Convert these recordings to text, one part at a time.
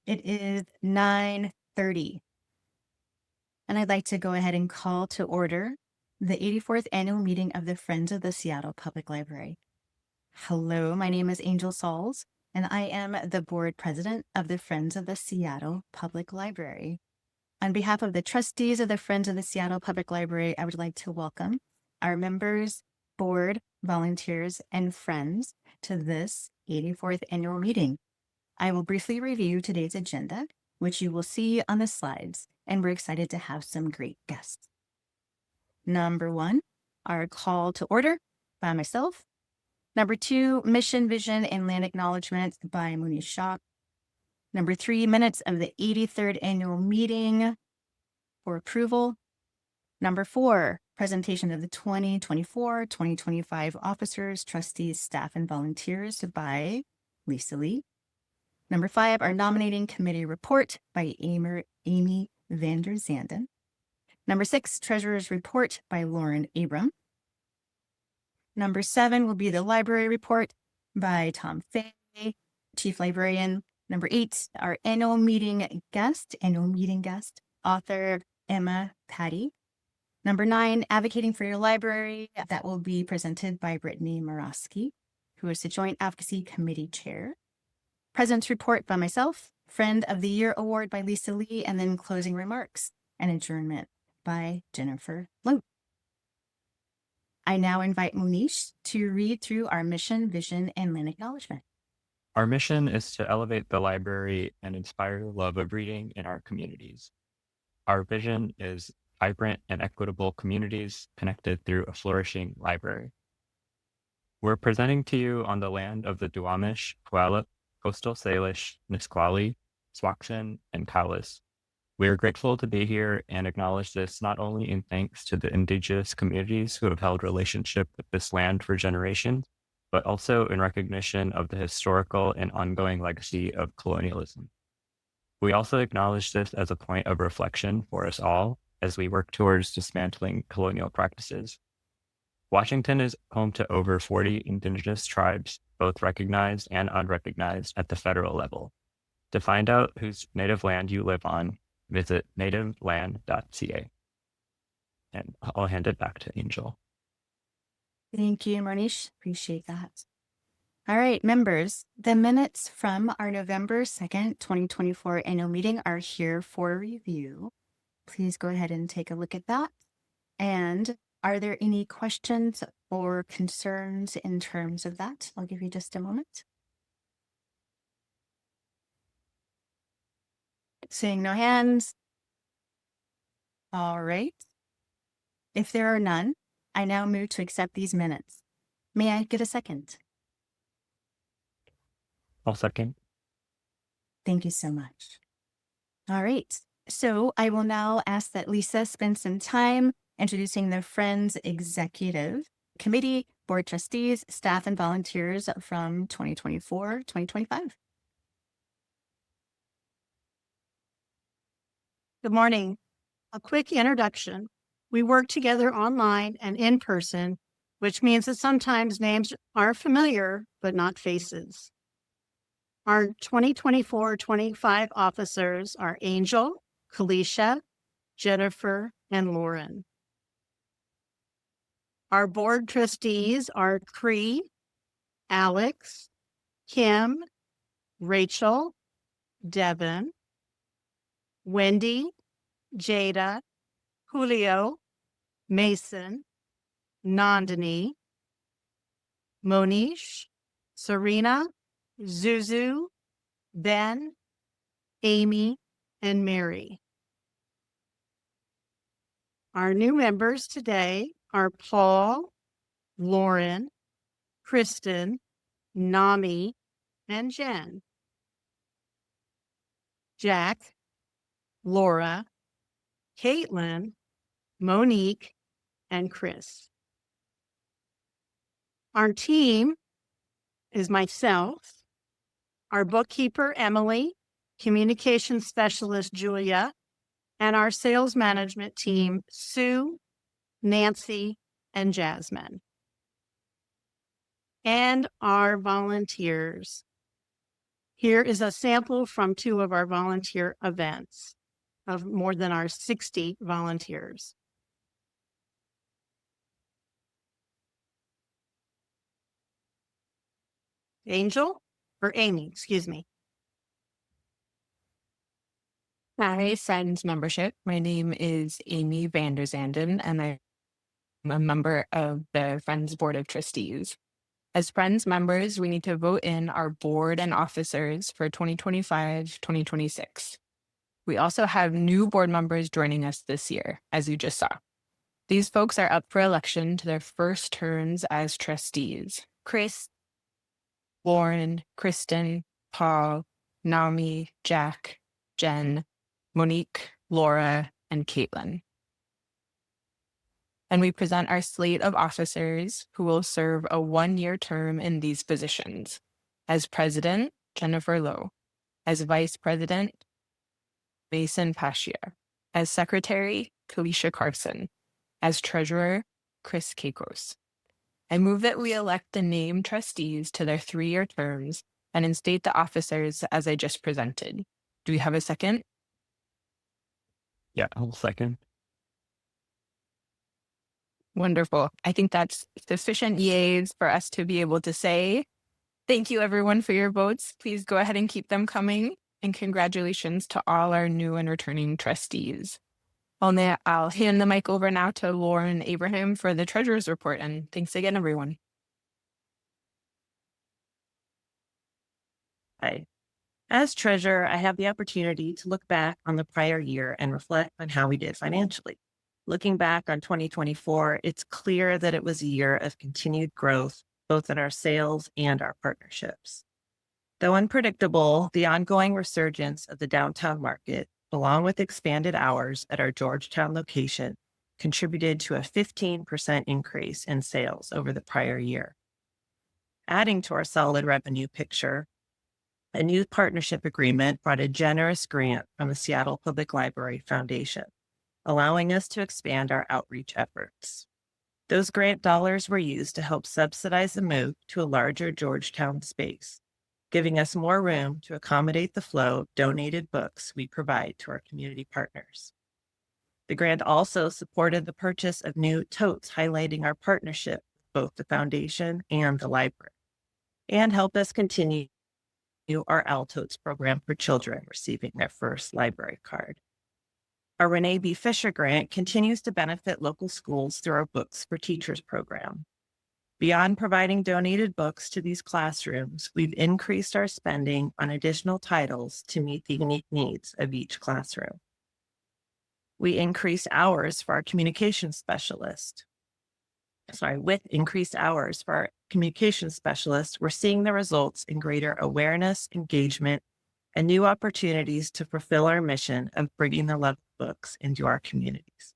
It is 9:30, and I'd like to go ahead and call to order the 84th annual meeting of the Friends of the Seattle Public Library. Hello, my name is Angel Sauls, and I am the board president of the Friends of the Seattle Public Library. On behalf of the trustees of the Friends of the Seattle Public Library, I would like to welcome our members, board, volunteers, and friends to this 84th annual meeting. I will briefly review today's agenda, which you will see on the slides, and we're excited to have some great guests. Number 1, our call to order by myself. Number 2, mission, vision, and land acknowledgement by Munish Shah. Number 3, minutes of the 83rd annual meeting for approval. Number 4, presentation of the 2024-2025 officers, trustees, staff, and volunteers by Lisa Lee. Number 5, our nominating committee report by Amy Vander Zanden. Number 6, treasurer's report by Lauren Abram. Number 7 will be the library report by Tom Fay, chief librarian. Number 8, our annual meeting guest, author Emma Pattee. Number 9, advocating for your library. That will be presented by Brittany Morosky, who is the joint advocacy committee chair. President's report by myself, Friend of the Year award by Lisa Lee, and then closing remarks and adjournment by Jennifer Lowe. I now invite Munish to read through our mission, vision, and land acknowledgement. Our mission is to elevate the library and inspire the love of reading in our communities. Our vision is vibrant and equitable communities connected through a flourishing library. We're presenting to you on the land of the Duwamish, Puyallup, Coastal Salish, Nisqually, Swakshan, and Cowlis. We are grateful to be here and acknowledge this not only in thanks to the indigenous communities who have held relationship with this land for generations, but also in recognition of the historical and ongoing legacy of colonialism. We also acknowledge this as a point of reflection for us all as we work towards dismantling colonial practices. Washington is home to over 40 indigenous tribes, both recognized and unrecognized at the federal level. To find out whose native land you live on, visit nativeland.ca. And I'll hand it back to Angel. Thank you, Monish. Appreciate that. All right, members, the minutes from our November 2nd, 2024 annual meeting are here for review. Please go ahead and take a look at that. And are there any questions or concerns in terms of that? I'll give you just a moment. Seeing no hands. All right. If there are none, I now move to accept these minutes. May I get a second? I'll second. Thank you so much. All right. So I will now ask that Lisa spend some time introducing the Friends Executive Committee, Board Trustees, staff, and volunteers from 2024-2025. Good morning. A quick introduction. We work together online and in person, which means that sometimes names are familiar, but not faces. Our 2024-25 officers are Angel, Kalisha, Jennifer, and Lauren. Our board trustees are Cree, Alex, Kim, Rachel, Devin, Wendy, Jada, Julio, Mason, Nandini, Monish, Serena, Zuzu, Ben, Amy, and Mary. Our new members today are Paul, Lauren, Kristen, Nami, and Jen. Jack, Laura, Caitlin, Monique, and Chris. Our team is myself, our bookkeeper, Emily, communications specialist, Julia, and our sales management team, Sue, Nancy, and Jasmine. And our volunteers, Here is a sample from 2 of our volunteer events of more than our 60 volunteers. Amy, excuse me. Hi, Friends membership. My name is Amy Vanderzanden, and I'm a member of the Friends Board of Trustees. As Friends members, we need to vote in our board and officers for 2025-2026. We also have new board members joining us this year, as you just saw. These folks are up for election to their first terms as trustees. Chris, Lauren, Kristen, Paul, Naomi, Jack, Jen, Monique, Laura, and Caitlin. And we present our slate of officers who will serve a 1-year term in these positions. As president, Jennifer Lowe. As vice president, Mason Pascia. As secretary, Kalisha Carson. As treasurer, Chris Kakos. I move that we elect the named trustees to their 3-year terms and instate the officers as I just presented. Do we have a second? Yeah, I'll second. Wonderful. I think that's sufficient yays for us to be able to say thank you, everyone, for your votes. Please go ahead and keep them coming. And congratulations to all our new and returning trustees. I'll hand the mic over now to Lauren Abraham for the treasurer's report. And thanks again, everyone. Hi. As treasurer, I have the opportunity to look back on the prior year and reflect on how we did financially. Looking back on 2024, it's clear that it was a year of continued growth, both in our sales and our partnerships. Though unpredictable, the ongoing resurgence of the downtown market, along with expanded hours at our Georgetown location, contributed to a 15% increase in sales over the prior year. Adding to our solid revenue picture, a new partnership agreement brought a generous grant from the Seattle Public Library Foundation, allowing us to expand our outreach efforts. Those grant dollars were used to help subsidize the move to a larger Georgetown space, giving us more room to accommodate the flow of donated books we provide to our community partners. The grant also supported the purchase of new totes highlighting our partnership with both the foundation and the library, and helped us continue our Totes program for children receiving their first library card. Our Renee B. Fisher grant continues to benefit local schools through our Books for Teachers program. Beyond providing donated books to these classrooms, we've increased our spending on additional titles to meet the unique needs of each classroom. We increased hours for our communications specialist. With increased hours for our communication specialists, we're seeing the results in greater awareness, engagement, and new opportunities to fulfill our mission of bringing the love of books into our communities.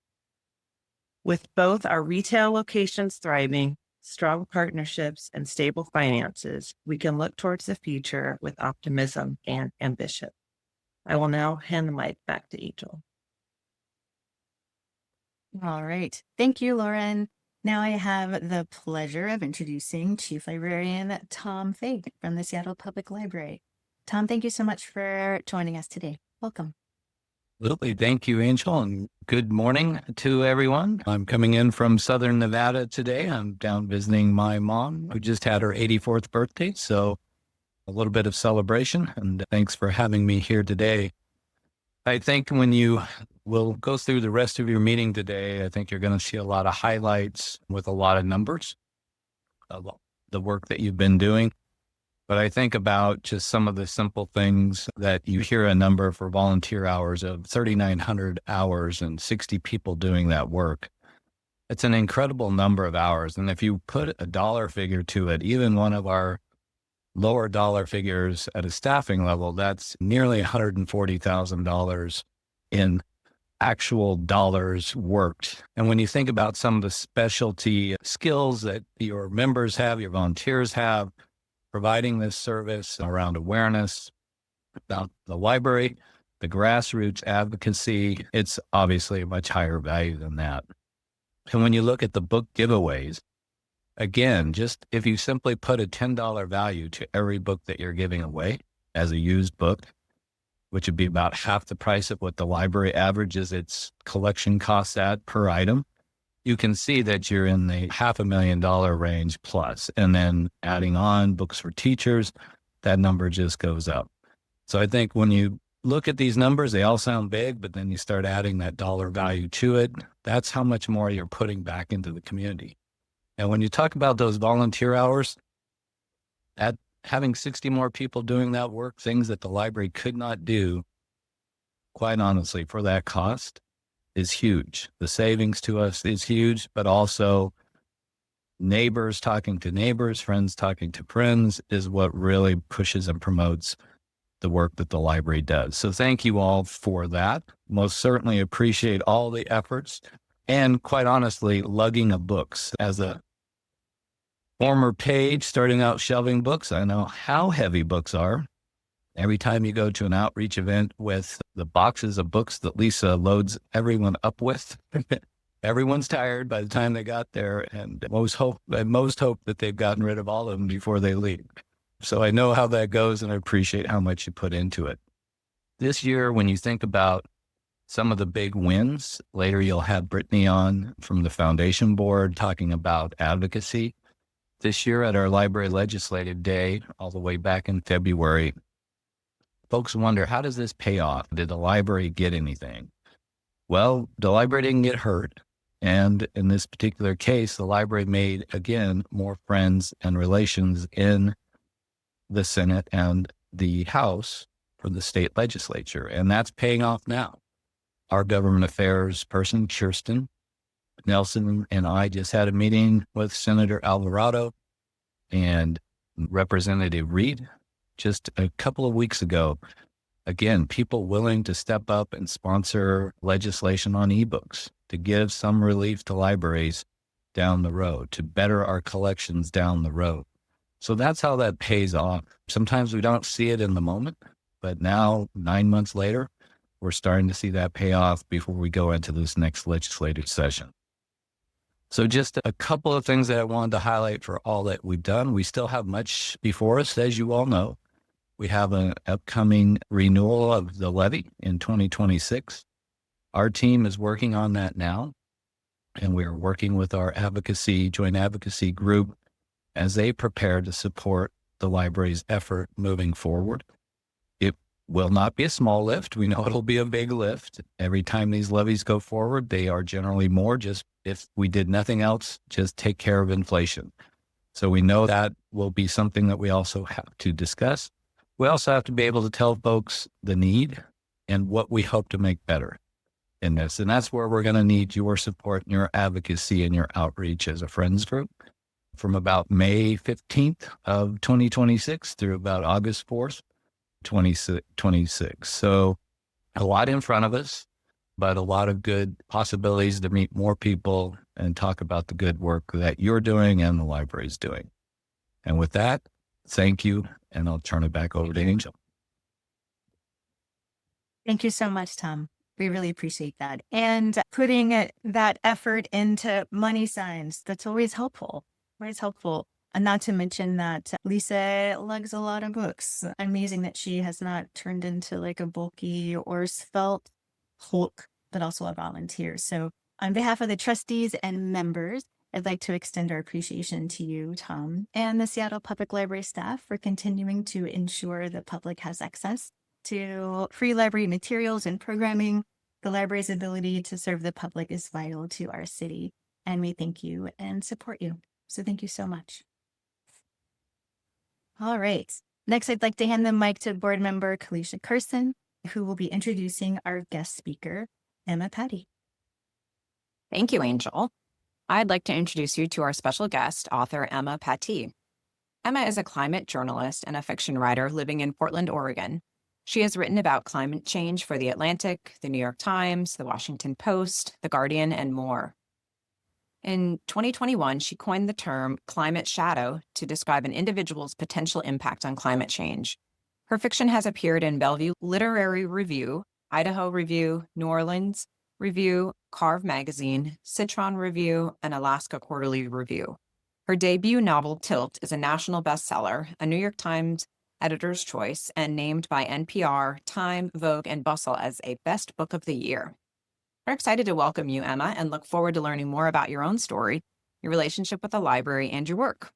With both our retail locations thriving, strong partnerships, and stable finances, we can look towards the future with optimism and ambition. I will now hand the mic back to Angel. All right. Thank you, Lauren. Now I have the pleasure of introducing Chief Librarian Tom Fay from the Seattle Public Library. Tom, thank you so much for joining us today. Welcome. Absolutely. Thank you, Angel, and good morning to everyone. I'm coming in from Southern Nevada today. I'm down visiting my mom, who just had her 84th birthday, so a little bit of celebration, and thanks for having me here today. I think when you will go through the rest of your meeting today, I think you're going to see a lot of highlights with a lot of numbers of the work that you've been doing. But I think about just some of the simple things that you hear a number for volunteer hours of 3,900 hours and 60 people doing that work. It's an incredible number of hours. And if you put a dollar figure to it, even one of our lower dollar figures at a staffing level, that's nearly $140,000 in actual dollars worked. And when you think about some of the specialty skills that your members have, your volunteers have, providing this service around awareness about the library, the grassroots advocacy, it's obviously a much higher value than that. And when you look at the book giveaways, again, just if you simply put a $10 value to every book that you're giving away, as a used book, which would be about half the price of what the library averages its collection costs at per item, you can see that you're in the $500,000 range plus. And then adding on books for teachers, that number just goes up. So I think when you look at these numbers, they all sound big, but then you start adding that dollar value to it. That's how much more you're putting back into the community. And when you talk about those volunteer hours, at having 60 more people doing that work, things that the library could not do, quite honestly, for that cost is huge. The savings to us is huge, but also neighbors talking to neighbors, friends talking to friends is what really pushes and promotes the work that the library does. So thank you all for that. Most certainly appreciate all the efforts and, quite honestly, lugging of books. As a former page starting out shelving books, I know how heavy books are. Every time you go to an outreach event with the boxes of books that Lisa loads everyone up with, everyone's tired by the time they got there, and most hope that they've gotten rid of all of them before they leave. So I know how that goes, and I appreciate how much you put into it. This year, when you think about some of the big wins, later you'll have Brittany on from the Foundation Board talking about advocacy. This year at our Library Legislative Day, all the way back in February, folks wonder, how does this pay off? Did the library get anything? Well, the library didn't get hurt. And in this particular case, the library made, again, more friends and relations in the Senate and the House for the state legislature. And that's paying off now. Our government affairs person, Kirsten Nelson, and I just had a meeting with Senator Alvarado and Representative Reed just a couple of weeks ago. Again, people willing to step up and sponsor legislation on ebooks to give some relief to libraries down the road, to better our collections down the road. So that's how that pays off. Sometimes we don't see it in the moment, but now 9 months later, we're starting to see that pay off before we go into this next legislative session. So just a couple of things that I wanted to highlight for all that we've done. We still have much before us, as you all know. We have an upcoming renewal of the levy in 2026. Our team is working on that now, and we're working with our joint advocacy group as they prepare to support the library's effort moving forward. It will not be a small lift. We know it'll be a big lift. Every time these levies go forward, they are generally more, just if we did nothing else, just take care of inflation. So we know that will be something that we also have to discuss. We also have to be able to tell folks the need and what we hope to make better in this. And that's where we're going to need your support and your advocacy and your outreach as a friends group from about May 15th of 2026 through about August 4th, 2026. So a lot in front of us, but a lot of good possibilities to meet more people and talk about the good work that you're doing and the library's doing. And with that, thank you, and I'll turn it back over to Angel. Thank you so much, Tom. We really appreciate that. And putting that effort into money signs, that's always helpful. Always helpful. And not to mention that Lisa lugs a lot of books. Amazing that she has not turned into like a bulky or svelte Hulk, but also a volunteer. So on behalf of the trustees and members, I'd like to extend our appreciation to you, Tom, and the Seattle Public Library staff for continuing to ensure the public has access to free library materials and programming. The library's ability to serve the public is vital to our city, and we thank you and support you. So thank you so much. All right. Next, I'd like to hand the mic to board member Kalisha Carson, who will be introducing our guest speaker, Emma Pattee. Thank you, Angel. I'd like to introduce you to our special guest, author Emma Pattee. Emma is a climate journalist and a fiction writer living in Portland, Oregon. She has written about climate change for The Atlantic, The New York Times, The Washington Post, The Guardian, and more. In 2021, she coined the term climate shadow to describe an individual's potential impact on climate change. Her fiction has appeared in Bellevue Literary Review, Idaho Review, New Orleans Review, Carve Magazine, Citron Review, and Alaska Quarterly Review. Her debut novel, Tilt, is a national bestseller, a New York Times Editor's Choice, and named by NPR, Time, Vogue, and Bustle as a Best Book of the Year. We're excited to welcome you, Emma, and look forward to learning more about your own story, your relationship with the library, and your work.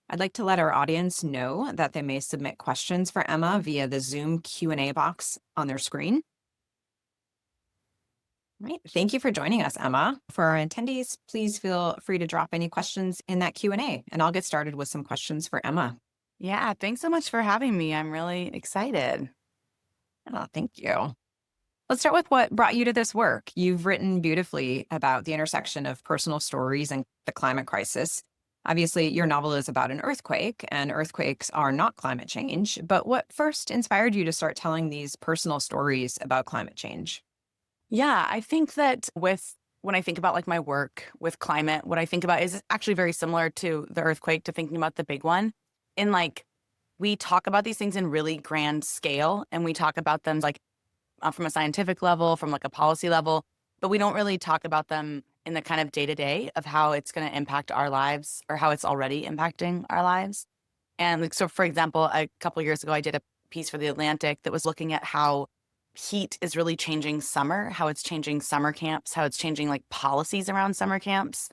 I'd like to let our audience know that they may submit questions for Emma via the Zoom Q&A box on their screen. All right. Thank you for joining us, Emma. For our attendees, please feel free to drop any questions in that Q&A, and I'll get started with some questions for Emma. Yeah, thanks so much for having me. I'm really excited. Oh, thank you. Let's start with what brought you to this work. You've written beautifully about the intersection of personal stories and the climate crisis. Obviously, your novel is about an earthquake, and earthquakes are not climate change. But what first inspired you to start telling these personal stories about climate change? Yeah, I think that when I think about like my work with climate, what I think about is actually very similar to the earthquake, to thinking about the big one. In like, we talk about these things in really grand scale, and we talk about them like from a scientific level, from like a policy level, but we don't really talk about them in the kind of day-to-day of how it's going to impact our lives or how it's already impacting our lives. And like, so for example, a couple of years ago, I did a piece for The Atlantic that was looking at how heat is really changing summer, how it's changing summer camps, how it's changing like policies around summer camps.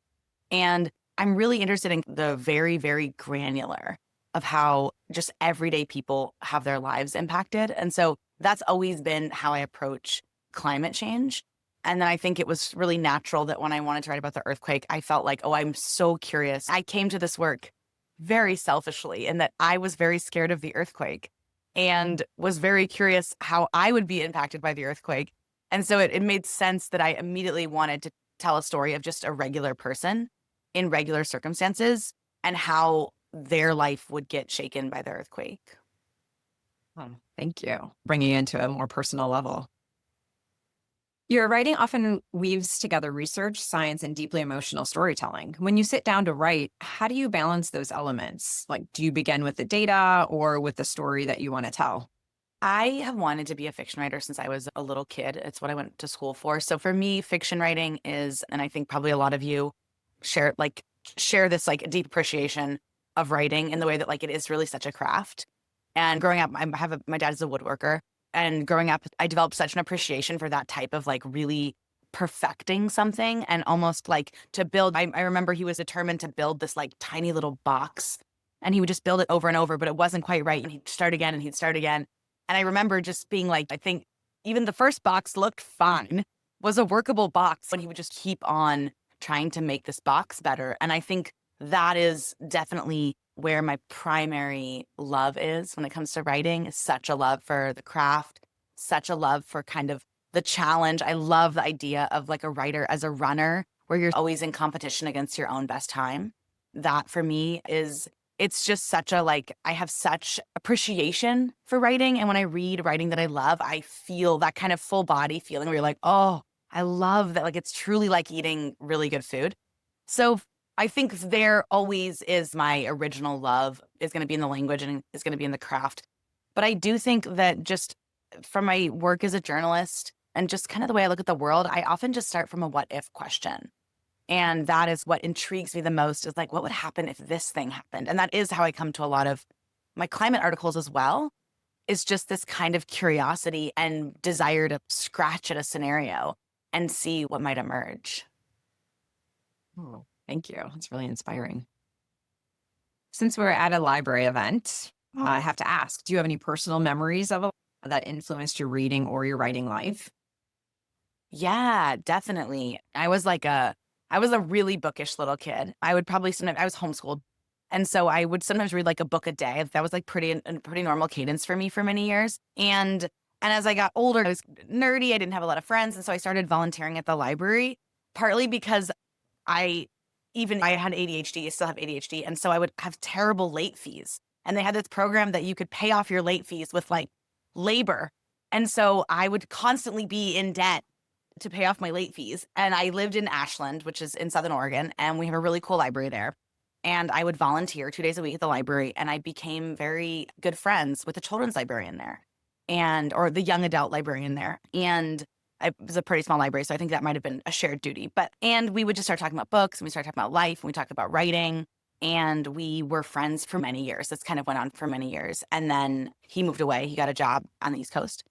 And I'm really interested in the very, very granular of how just everyday people have their lives impacted. And so that's always been how I approach climate change. And then I think it was really natural that when I wanted to write about the earthquake, I felt like, oh, I'm so curious. I came to this work very selfishly in that I was very scared of the earthquake and was very curious how I would be impacted by the earthquake. And so it made sense that I immediately wanted to tell a story of just a regular person in regular circumstances and how their life would get shaken by the earthquake. Oh, thank you. Bringing it into a more personal level. Your writing often weaves together research, science, and deeply emotional storytelling. When you sit down to write, how do you balance those elements? Like, do you begin with the data or with the story that you want to tell? I have wanted to be a fiction writer since I was a little kid. It's what I went to school for. So for me, fiction writing is, and I think probably a lot of you share this like deep appreciation of writing in the way that like it is really such a craft. And growing up, my dad is a woodworker. And growing up, I developed such an appreciation for that type of like really perfecting something and almost like to build. I remember he was determined to build this like tiny little box and he would just build it over and over, but it wasn't quite right. And he'd start again and he'd start again. And I remember just being like, I think even the first box looked fine, was a workable box, and he would just keep on trying to make this box better. And I think that is definitely where my primary love is when it comes to writing, is such a love for the craft, such a love for kind of the challenge. I love the idea of like a writer as a runner where you're always in competition against your own best time. That for me it's just such a like, I have such appreciation for writing. And when I read writing that I love, I feel that kind of full body feeling where you're like, oh, I love that. Like it's truly like eating really good food. So I think there always is my original love is going to be in the language and is going to be in the craft. But I do think that just from my work as a journalist and just kind of the way I look at the world, I often just start from a what if question. And that is what intrigues me the most, is like, what would happen if this thing happened? And that is how I come to a lot of my climate articles as well, is just this kind of curiosity and desire to scratch at a scenario and see what might emerge. Oh, thank you. It's really inspiring. Since we're at a library event, I have to ask, do you have any personal memories of that influenced your reading or your writing life? Yeah, definitely. I was a really bookish little kid. I would probably sometimes, I was homeschooled. And so I would sometimes read like a book a day. That was like a pretty normal cadence for me for many years. And as I got older, I was nerdy. I didn't have a lot of friends. And so I started volunteering at the library, partly because I had ADHD, I still have ADHD. And so I would have terrible late fees. And they had this program that you could pay off your late fees with like labor. And so I would constantly be in debt to pay off my late fees. And I lived in Ashland, which is in Southern Oregon, and we have a really cool library there. And I would volunteer 2 days a week at the library, and I became very good friends with the children's librarian there or the young adult librarian there. And it was a pretty small library, so I think that might have been a shared duty. And we would just start talking about books, and we started talking about life, and we talked about writing. and we were friends for many years. This kind of went on for many years. And then he moved away. He got a job on the East Coast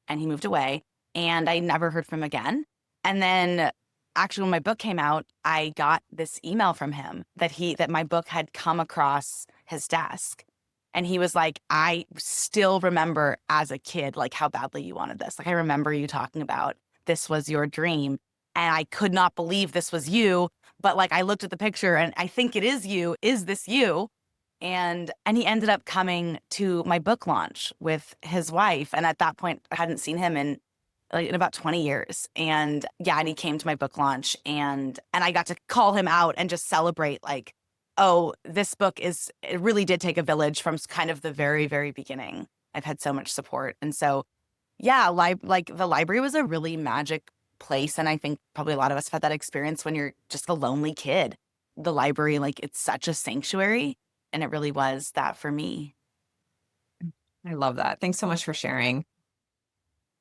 and he moved away, and I never heard from him again. And then actually when my book came out, I got this email from him that my book had come across his desk. And he was like, I still remember as a kid, like how badly you wanted this. Like, I remember you talking about this was your dream. And I could not believe this was you. But like, I looked at the picture and I think it is you. Is this you? And he ended up coming to my book launch with his wife. And at that point, I hadn't seen him in about 20 years. And yeah, and he came to my book launch, and I got to call him out and just celebrate, like, oh, this book it really did take a village from kind of the very, very beginning. I've had so much support. And so, yeah, like the library was a really magic place. And I think probably a lot of us have had that experience when you're just a lonely kid. The library, like, it's such a sanctuary. And it really was that for me. I love that. Thanks so much for sharing.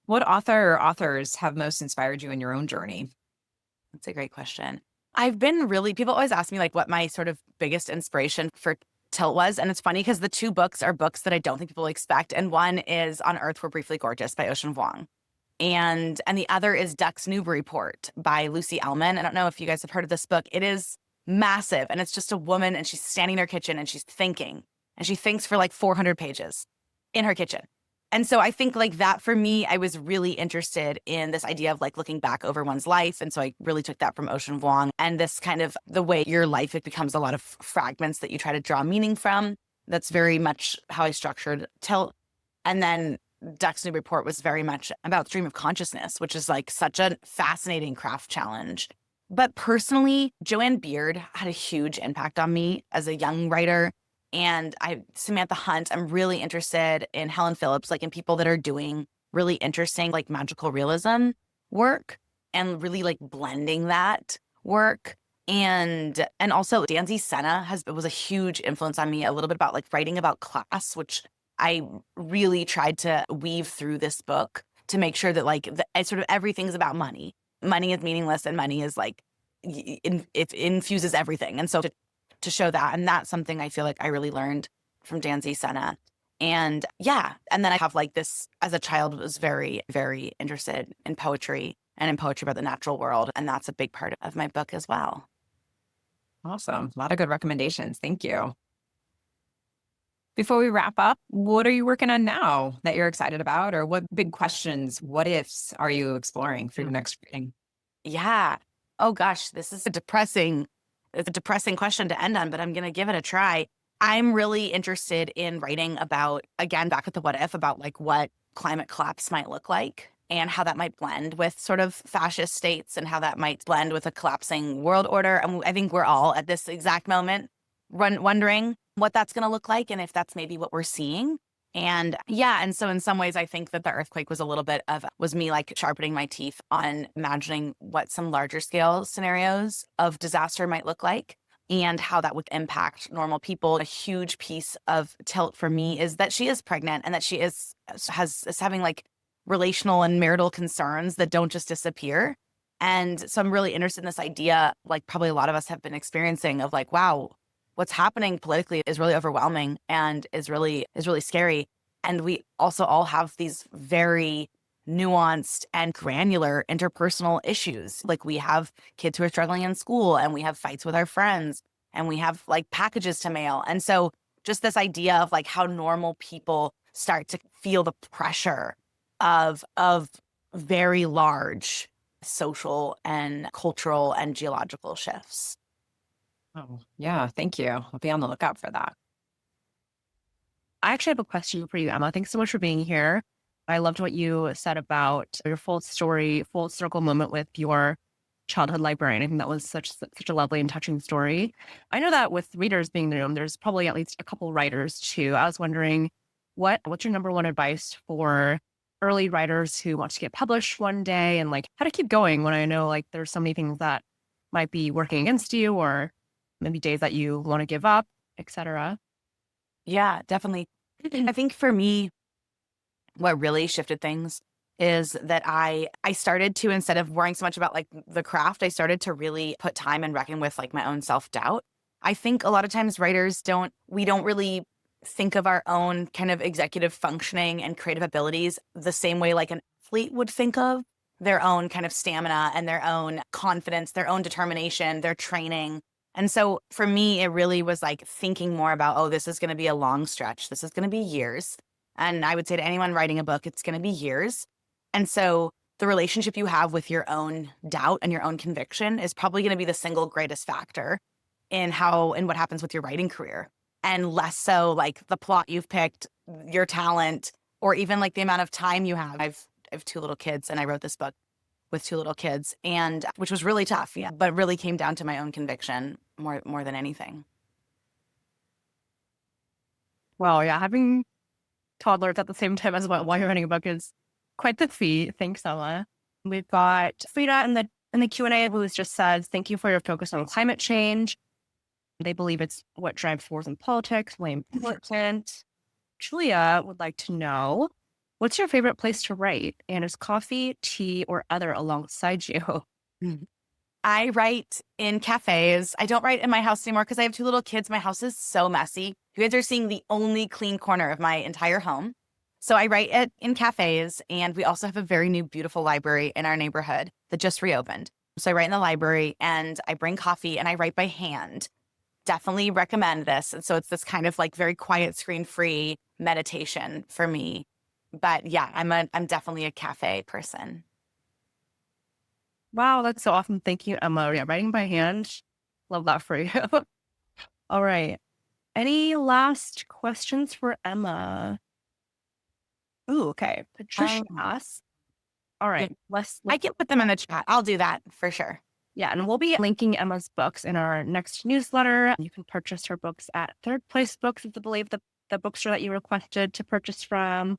What author or authors have most inspired you in your own journey? That's a great question. People always ask me like what my sort of biggest inspiration for Tilt was. And it's funny because the two books are books that I don't think people expect. And one is On Earth We're Briefly Gorgeous by Ocean Vuong. And the other is Duck's Newburyport by Lucy Ellman. I don't know if you guys have heard of this book. It is massive. And it's just a woman, and she's standing in her kitchen and she's thinking. And she thinks for like 400 pages in her kitchen. And so I think like that for me, I was really interested in this idea of like looking back over one's life. And so I really took that from Ocean Vuong, and this kind of the way your life, it becomes a lot of fragments that you try to draw meaning from. That's very much how I structured Tilt. And then Duck's Newburyport was very much about stream of consciousness, which is like such a fascinating craft challenge. But personally, Joanne Beard had a huge impact on me as a young writer. And Samantha Hunt, I'm really interested in Helen Phillips, like in people that are doing really interesting, like magical realism work and really like blending that work. And also Danzy Senna was a huge influence on me, a little bit about like writing about class, which I really tried to weave through this book to make sure that like sort of everything's about money. Money is meaningless, and money is like, it infuses everything. And so to show that. And that's something I feel like I really learned from Danzy Senna. And yeah, and then I have like this, as a child, was very, very interested in poetry and in poetry about the natural world. And that's a big part of my book as well. Awesome. A lot of good recommendations. Thank you. Before we wrap up, what are you working on now that you're excited about? Or what big questions, what ifs are you exploring for your next reading? Yeah. Oh gosh, this is a depressing question to end on, but I'm going to give it a try. I'm really interested in writing about, again, back at the what if, about like what climate collapse might look like and how that might blend with sort of fascist states and how that might blend with a collapsing world order. And I think we're all at this exact moment wondering what that's going to look like and if that's maybe what we're seeing. And yeah, and so in some ways, I think that the earthquake was me like sharpening my teeth on imagining what some larger scale scenarios of disaster might look like and how that would impact normal people. A huge piece of Tilt for me is that she is pregnant and that she is having like relational and marital concerns that don't just disappear. And so I'm really interested in this idea, like probably a lot of us have been experiencing, of like, wow, what's happening politically is really overwhelming and is really scary. And we also all have these very nuanced and granular interpersonal issues. Like we have kids who are struggling in school, and we have fights with our friends, and we have like packages to mail. And so just this idea of like how normal people start to feel the pressure of very large social and cultural and geological shifts. Oh, yeah. Thank you. I'll be on the lookout for that. I actually have a question for you, Emma. Thanks so much for being here. I loved what you said about your full story, full circle moment with your childhood librarian. I think that was such a lovely and touching story. I know that with readers being in the room, there's probably at least a couple writers too. I was wondering, what's your number one advice for early writers who want to get published one day, and like how to keep going when I know like there's so many things that might be working against you, or maybe days that you want to give up, etc. Yeah, definitely. I think for me, what really shifted things is that I started to, instead of worrying so much about like the craft, I started to really put time and reckon with like my own self-doubt. I think a lot of times writers don't really think of our own kind of executive functioning and creative abilities the same way like an athlete would think of their own kind of stamina and their own confidence, their own determination, their training. And so for me, it really was like thinking more about, oh, this is going to be a long stretch. This is going to be years. And I would say to anyone writing a book, it's going to be years. And so the relationship you have with your own doubt and your own conviction is probably going to be the single greatest factor in what happens with your writing career, and less so like the plot you've picked, your talent, or even like the amount of time you have. I have 2 little kids, and I wrote this book with 2 little kids, and which was really tough, yeah, but really came down to my own conviction more than anything. Well, yeah, having toddlers at the same time as well while you're writing a book is quite the feat. Thanks, Ella. We've got Frida in the Q&A who just says, thank you for your focus on climate change. They believe it's what drives wars in politics, way important. Julia would like to know, what's your favorite place to write? And is coffee, tea, or other alongside you? I write in cafes. I don't write in my house anymore because I have 2 little kids. My house is so messy. You guys are seeing the only clean corner of my entire home. So I write in cafes, and we also have a very new, beautiful library in our neighborhood that just reopened. So I write in the library, and I bring coffee, and I write by hand. Definitely recommend this. And so it's this kind of like very quiet, screen-free meditation for me. But yeah, I'm definitely a cafe person. Wow, that's so awesome. Thank you, Emma. Yeah, writing by hand. Love that for you. All right. Any last questions for Emma? Ooh, okay. Patricia asks. All right. I can put them in the chat. I'll do that for sure. Yeah, and we'll be linking Emma's books in our next newsletter. You can purchase her books at Third Place Books, I believe the bookstore that you requested to purchase from.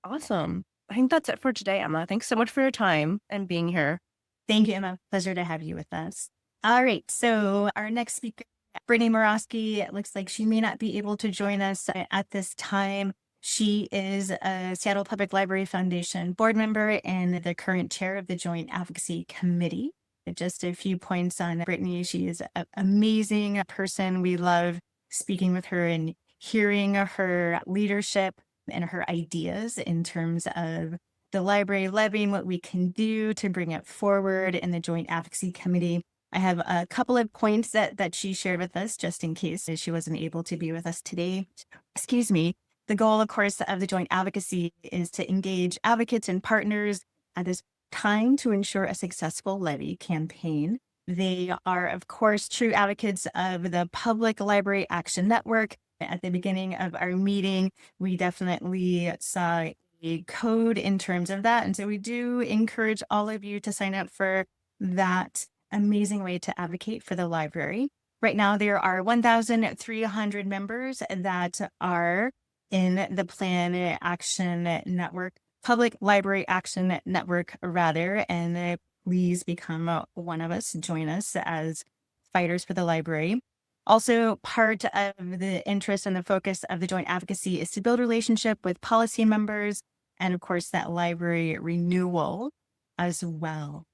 Awesome. I think that's it for today, Emma. Thanks so much for your time and being here. Thank you, Emma. Pleasure to have you with us. All right. So our next speaker, Brittany Morosky, it looks like she may not be able to join us at this time. She is a Seattle Public Library Foundation board member and the current chair of the Joint Advocacy Committee. Just a few points on Brittany. She is an amazing person. We love speaking with her and hearing her leadership and her ideas in terms of the library levying, what we can do to bring it forward in the Joint Advocacy Committee. I have a couple of points that she shared with us just in case she wasn't able to be with us today. Excuse me. The goal, of course, of the Joint Advocacy is to engage advocates and partners at this time to ensure a successful levy campaign. They are, of course, true advocates of the Public Library Action Network. At the beginning of our meeting, we definitely saw a code in terms of that. And so we do encourage all of you to sign up for that amazing way to advocate for the library. Right now, there are 1,300 members that are in the Plan Action Network, Public Library Action Network, rather. And please become one of us, join us as fighters for the library. Also, part of the interest and the focus of the Joint Advocacy is to build relationship with policy members and, of course, that library renewal as well.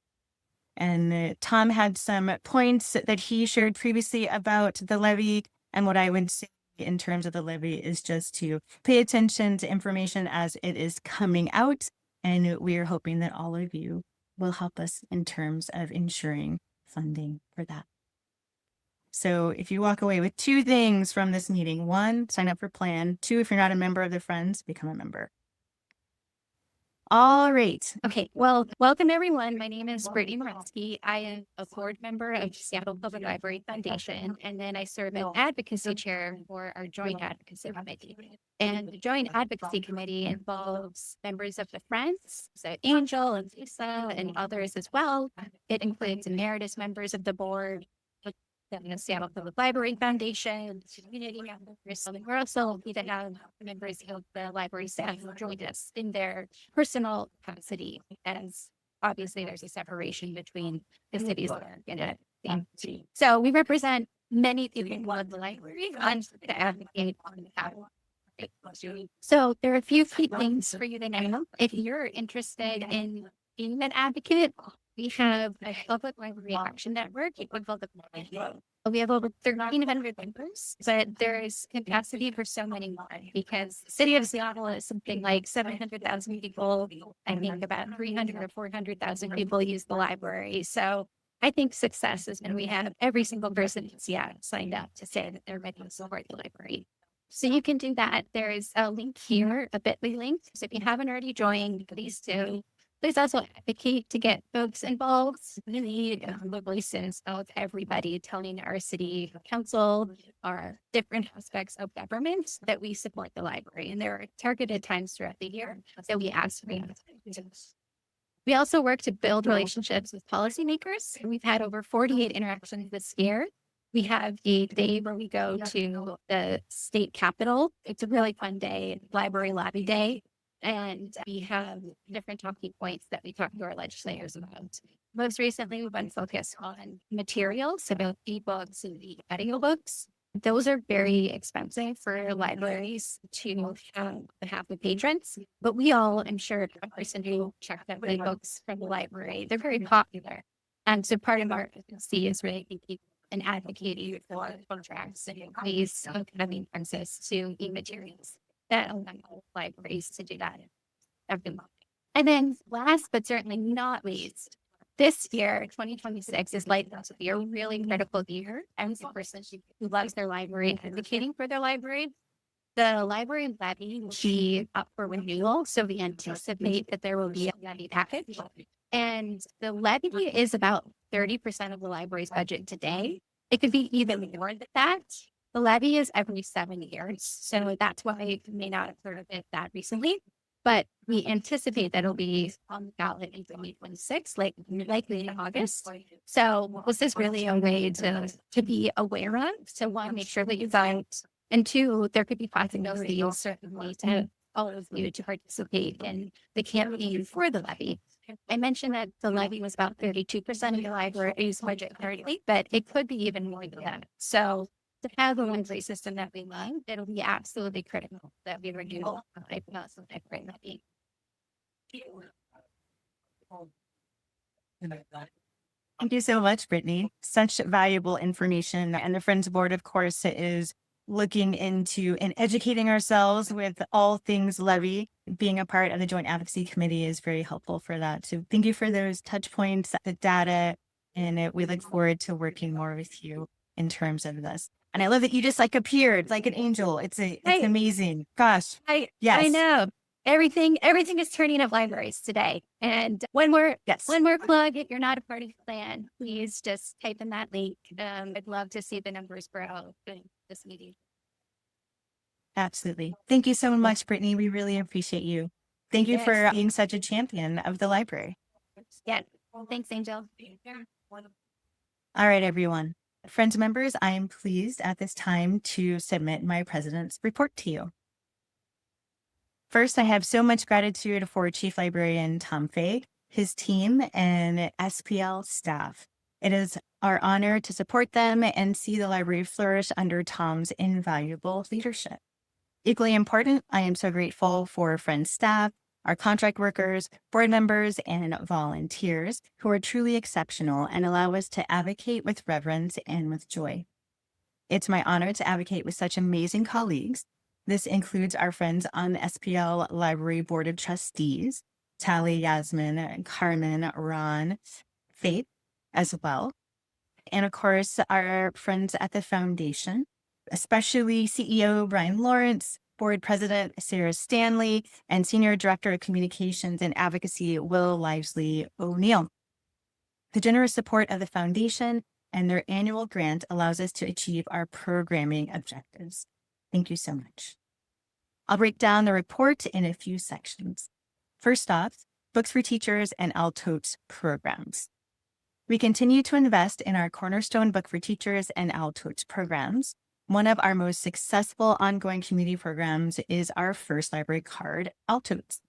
And Tom had some points that he shared previously about the levy. And what I would say in terms of the levy is just to pay attention to information as it is coming out. And we are hoping that all of you will help us in terms of ensuring funding for that. So if you walk away with 2 things from this meeting: 1, sign up for Plan. 2, if you're not a member of the Friends, become a member. All right. Okay, well, welcome everyone. My name is Brittany Morosky. I am a board member of Seattle Public Library Foundation, and then I serve as advocacy chair for our Joint Advocacy Committee. And the Joint Advocacy Committee involves members of the Friends, so Angel and Lisa and others as well. It includes emeritus members of the board, the Seattle Public Library Foundation, community members. We're also lucky to have members of the library staff who joined us in their personal capacity, as obviously there's a separation between the cities and it. So we represent many people of the library and to advocate on behalf. So there are a few key things for you to know if you're interested in being an advocate We have a public library action network. We have over 1,300 members, but there is capacity for so many more because the city of Seattle is something like 700,000 people. I think about 300 or 400,000 people use the library. So I think success is when we have every single person in Seattle signed up to say that they're ready to support the library. So you can do that. There's a link here, a bit.ly link. So if you haven't already joined, please do. Please also advocate to get folks involved. We need the voices of everybody telling our city council or different aspects of government that we support the library. And there are targeted times throughout the year that we ask for you. We also work to build relationships with policymakers. We've had over 48 interactions this year. We have a day where we go to the state capitol. It's a really fun day, Library Lobby Day. And we have different talking points that we talk to our legislators about. Most recently, we've been focused on materials, about ebooks and audiobooks. Those are very expensive for libraries to have the patrons, but we all, I'm sure, a person who checked out the books from the library, they're very popular. And so part of our advocacy is really thinking and advocating for contracts and ways of having access to e-materials that allow libraries to do that every month. And then last but certainly not least, this year, 2026, is likely to be a really critical year. And the person who loves their library advocating for their library, the library levy will be up for renewal. So we anticipate that there will be a levy package. And the levy is about 30% of the library's budget today. It could be even more than that. The levy is every 7 years. So that's why you may not have heard of it that recently. But we anticipate that it'll be on the ballot in 2026, likely in August. So this is really a way to be aware of. So one, make sure that you vote. And two, there could be possibilities certainly to all of you to participate in the campaign for the levy. I mentioned that the levy was about 32% of the library's budget currently, but it could be even more than that. So to have the library system that we love, it'll be absolutely critical that we renew the library levy. Thank you so much, Brittany. Such valuable information. And the Friends Board, of course, is looking into and educating ourselves with all things levy. Being a part of the Joint Advocacy Committee is very helpful for that. So thank you for those touch points, the data, and we look forward to working more with you in terms of this. And I love that you just appeared like an angel. It's amazing. Gosh. I know. Everything is turning up libraries today. And one more plug, if you're not a part of the plan, please just type in that link. I'd love to see the numbers grow during this meeting. Absolutely. Thank you so much, Brittany. We really appreciate you. Thank you for being such a champion of the library. Yeah. Thanks, Angel. All right, everyone. Friends members, I am pleased at this time to submit my president's report to you. First, I have so much gratitude for Chief Librarian Tom Fay, his team, and SPL staff. It is our honor to support them and see the library flourish under Tom's invaluable leadership. Equally important, I am so grateful for Friends staff, our contract workers, board members, and volunteers who are truly exceptional and allow us to advocate with reverence and with joy. It's my honor to advocate with such amazing colleagues. This includes our friends on the SPL Library Board of Trustees, Tally, Yasmin, Carmen, Ron, Faith as well. And of course, our friends at the foundation, especially CEO Brian Lawrence, Board President Sarah Stanley, and Senior Director of Communications and Advocacy Will Livesley O'Neill. The generous support of the foundation and their annual grant allows us to achieve our programming objectives. Thank you so much. I'll break down the report in a few sections. First off, Books for Teachers and ALTOTS programs. We continue to invest in our cornerstone Book for Teachers and ALTOTS programs. One of our most successful ongoing community programs is our first library card, ALTOTS.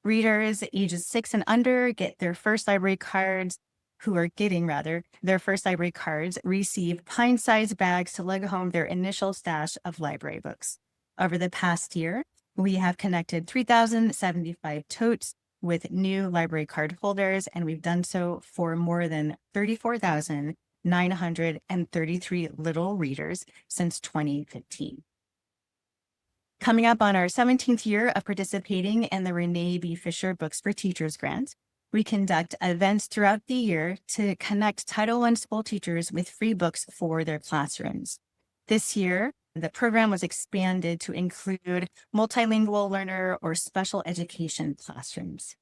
Readers ages 6 and under get their first library cards, their first library cards, receive pint-sized bags to lug home their initial stash of library books. Over the past year, we have connected 3,075 totes with new library card holders, and we've done so for more than 34,933 little readers since 2015. Coming up on our 17th year of participating in the Renee B. Fisher Books for Teachers grant, we conduct events throughout the year to connect Title I school teachers with free books for their classrooms. This year, the program was expanded to include multilingual learner or special education classrooms.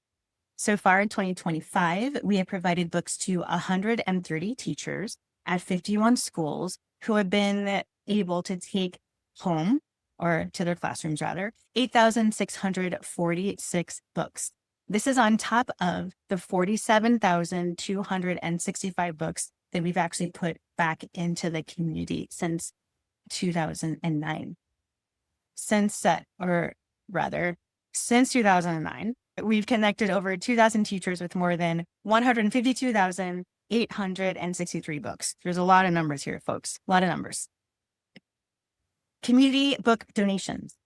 So far in 2025, we have provided books to 130 teachers at 51 schools who have been able to take home, or to their classrooms rather, 8,646 books. This is on top of the 47,265 books that we've actually put back into the community since 2009. Since 2009, we've connected over 2,000 teachers with more than 152,863 books. There's a lot of numbers here, folks, a lot of numbers. Community book donations.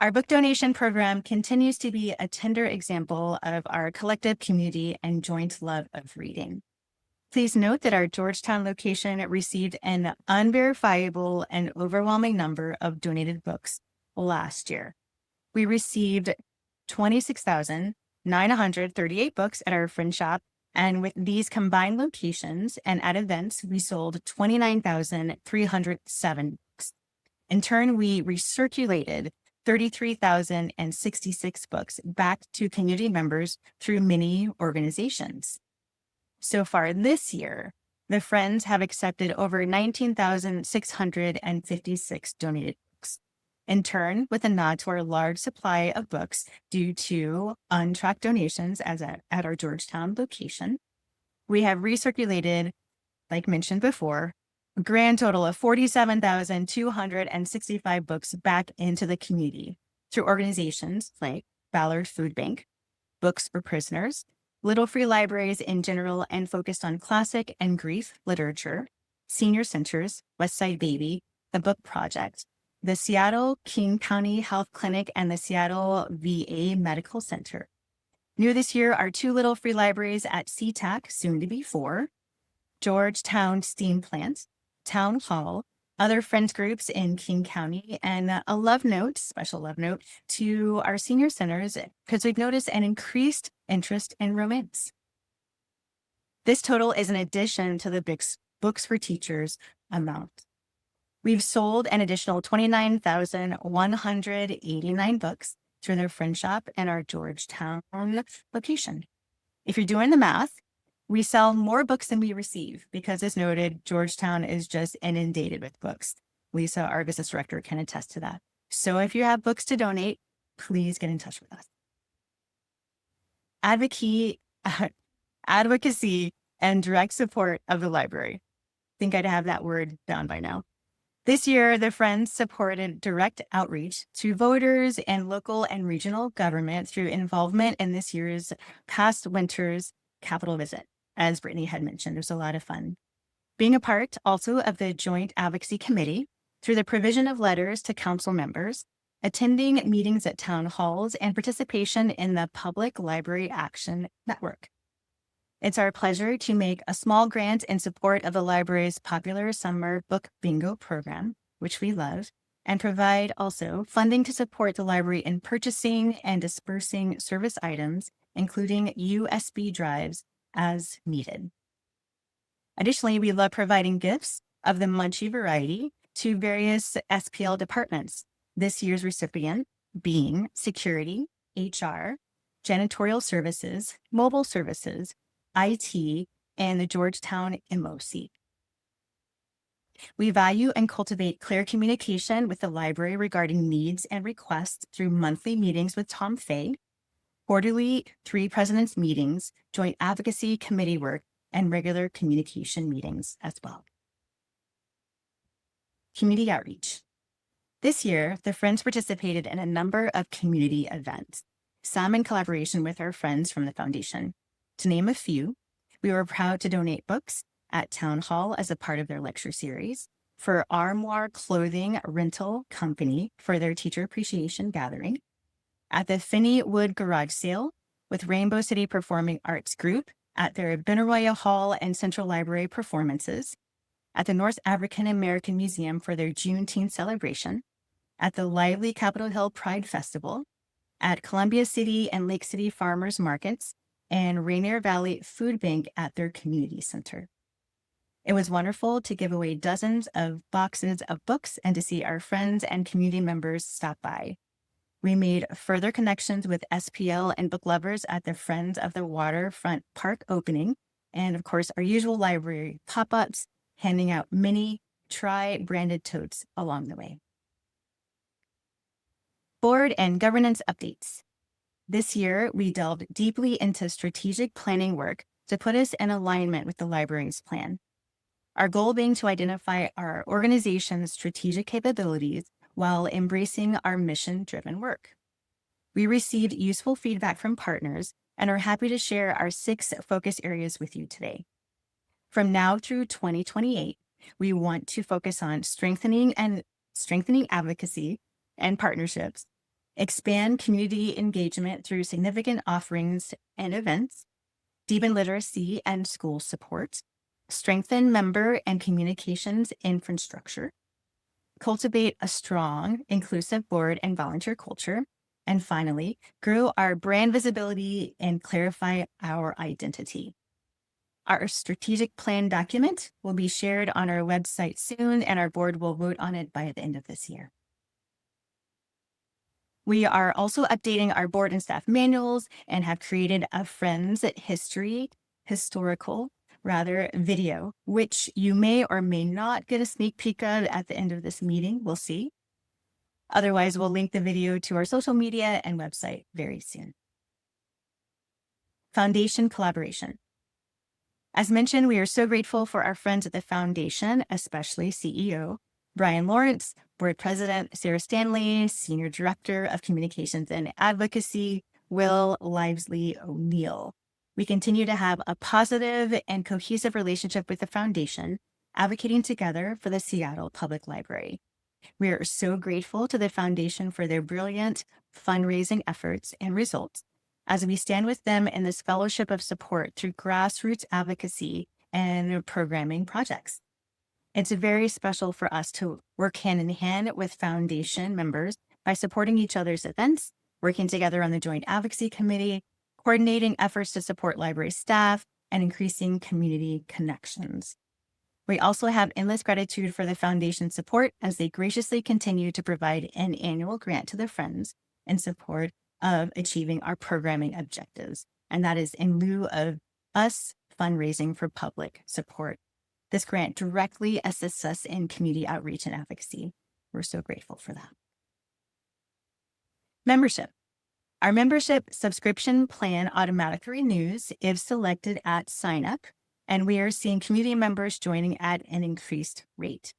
Our book donation program continues to be a tender example of our collective community and joint love of reading. Please note that our Georgetown location received an unverifiable and overwhelming number of donated books last year. We received 26,938 books at our friend shop, and with these combined locations and at events, we sold 29,307 books. In turn, we recirculated 33,066 books back to community members through many organizations. So far this year, the Friends have accepted over 19,656 donated books. In turn, with a nod to our large supply of books due to untracked donations at our Georgetown location, we have recirculated, like mentioned before, a grand total of 47,265 books back into the community through organizations like Ballard Food Bank, Books for Prisoners, Little Free Libraries in general and focused on classic and grief literature, senior centers, Westside Baby, the Book Project, the Seattle King County Health Clinic, and the Seattle VA Medical Center. New this year are 2 Little Free Libraries at SeaTac, soon to be 4, Georgetown Steam Plant, Town Hall, other friends groups in King County, and a love note, special love note, to our senior centers because we've noticed an increased interest in romance. This total is in addition to the Books for Teachers amount. We've sold an additional 29,189 books through their friend shop and our Georgetown location. If you're doing the math, we sell more books than we receive because, as noted, Georgetown is just inundated with books. Lisa, our business director, can attest to that. So if you have books to donate, please get in touch with us. Advocacy and direct support of the library. I think I'd have that word down by now. This year, the Friends supported direct outreach to voters and local and regional government through involvement in this year's past winter's Capitol visit. As Brittany had mentioned, it was a lot of fun. Being a part also of the Joint Advocacy Committee through the provision of letters to council members, attending meetings at town halls, and participation in the Public Library Action Network. It's our pleasure to make a small grant in support of the library's popular summer book bingo program, which we love, and provide also funding to support the library in purchasing and dispersing service items, including USB drives as needed. Additionally, we love providing gifts of the Munchie variety to various SPL departments. This year's recipient being security, HR, janitorial services, mobile services, IT, and the Georgetown MOC. We value and cultivate clear communication with the library regarding needs and requests through monthly meetings with Tom Fay, quarterly 3 presidents meetings, joint advocacy committee work, and regular communication meetings as well. Community outreach. This year, the Friends participated in a number of community events, some in collaboration with our friends from the foundation. To name a few, we were proud to donate books at Town Hall as a part of their lecture series, for Armoire Clothing Rental Company for their teacher appreciation gathering, at the Finney Wood Garage Sale with Rainbow City Performing Arts Group at their Benaroya Hall and Central Library performances, at the North African American Museum for their Juneteenth celebration, at the lively Capitol Hill Pride Festival, at Columbia City and Lake City Farmers Markets, and Rainier Valley Food Bank at their community center. It was wonderful to give away dozens of boxes of books and to see our friends and community members stop by. We made further connections with SPL and book lovers at the Friends of the Waterfront Park opening, and of course, our usual library pop-ups, handing out mini Try-branded totes along the way. Board and governance updates. This year, we delved deeply into strategic planning work to put us in alignment with the library's plan. Our goal being to identify our organization's strategic capabilities while embracing our mission-driven work. We received useful feedback from partners and are happy to share our 6 focus areas with you today. From now through 2028, we want to focus on strengthening advocacy and partnerships, expand community engagement through significant offerings and events, deepen literacy and school support, strengthen member and communications infrastructure, cultivate a strong, inclusive board and volunteer culture, and finally, grow our brand visibility and clarify our identity. Our strategic plan document will be shared on our website soon, and our board will vote on it by the end of this year. We are also updating our board and staff manuals and have created a Friends historical video, which you may or may not get a sneak peek of at the end of this meeting. We'll see. Otherwise, we'll link the video to our social media and website very soon. Foundation collaboration. As mentioned, we are so grateful for our friends at the Foundation, especially CEO Brian Lawrence, Board President Sarah Stanley, Senior Director of Communications and Advocacy Will Livesley O'Neill. We continue to have a positive and cohesive relationship with the Foundation, advocating together for the Seattle Public Library. We are so grateful to the Foundation for their brilliant fundraising efforts and results as we stand with them in this fellowship of support through grassroots advocacy and programming projects. It's very special for us to work hand in hand with Foundation members by supporting each other's events, working together on the Joint Advocacy Committee, coordinating efforts to support library staff, and increasing community connections. We also have endless gratitude for the Foundation's support as they graciously continue to provide an annual grant to their friends in support of achieving our programming objectives, and that is in lieu of us fundraising for public support. This grant directly assists us in community outreach and advocacy. We're so grateful for that. Membership. Our membership subscription plan automatically renews if selected at sign up, and we are seeing community members joining at an increased rate.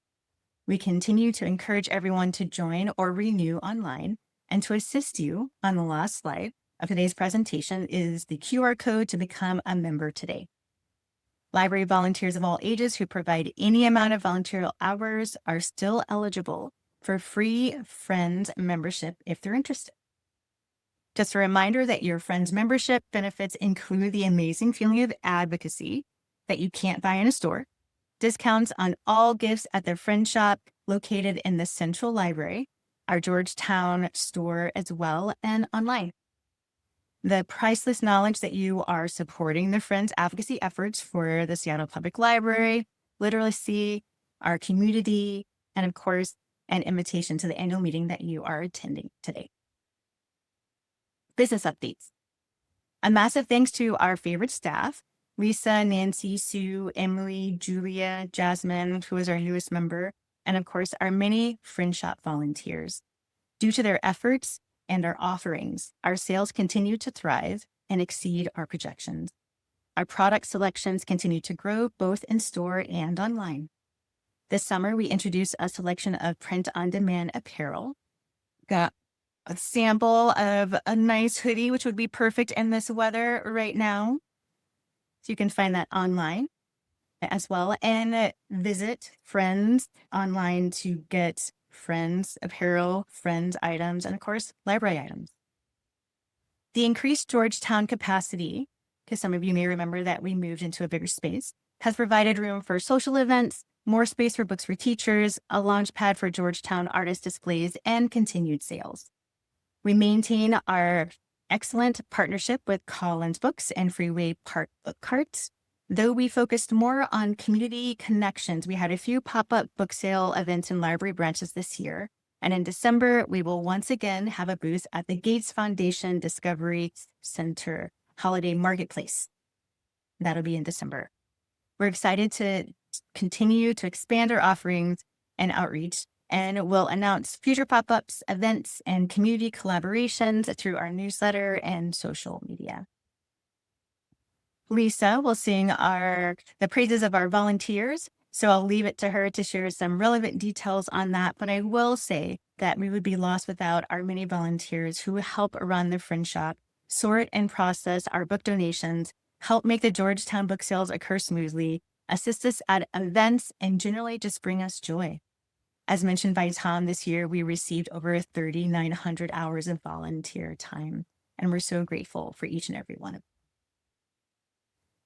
We continue to encourage everyone to join or renew online, and to assist you on the last slide of today's presentation is the QR code to become a member today. Library volunteers of all ages who provide any amount of volunteer hours are still eligible for free Friends membership if they're interested. Just a reminder that your Friends membership benefits include the amazing feeling of advocacy that you can't buy in a store, discounts on all gifts at their Friends shop located in the Central Library, our Georgetown store as well, and online. The priceless knowledge that you are supporting the Friends advocacy efforts for the Seattle Public Library, literacy, our community, and of course, an invitation to the annual meeting that you are attending today. Business updates. A massive thanks to our favorite staff, Lisa, Nancy, Sue, Emily, Julia, Jasmine, who is our newest member, and of course, our many Friends Shop volunteers. Due to their efforts and our offerings, our sales continue to thrive and exceed our projections. Our product selections continue to grow both in store and online. This summer, we introduced a selection of print-on-demand apparel. Got a sample of a nice hoodie, which would be perfect in this weather right now. So you can find that online as well, and visit Friends online to get Friends apparel, Friends items, and of course, library items. The increased Georgetown capacity, because some of you may remember that we moved into a bigger space, has provided room for social events, more space for books for teachers, a launch pad for Georgetown artist displays, and continued sales. We maintain our excellent partnership with Collins Books and Freeway Park Book Carts. Though we focused more on community connections, we had a few pop-up book sale events in library branches this year. And in December, we will once again have a booth at the Gates Foundation Discovery Center Holiday Marketplace. That'll be in December. We're excited to continue to expand our offerings and outreach, and we'll announce future pop-ups, events, and community collaborations through our newsletter and social media. Lisa will sing the praises of our volunteers, so I'll leave it to her to share some relevant details on that. But I will say that we would be lost without our many volunteers who help run the Friend Shop, sort and process our book donations, help make the Georgetown book sales occur smoothly, assist us at events, and generally just bring us joy. As mentioned by Tom, this year we received over 3,900 hours of volunteer time, and we're so grateful for each and every one of them.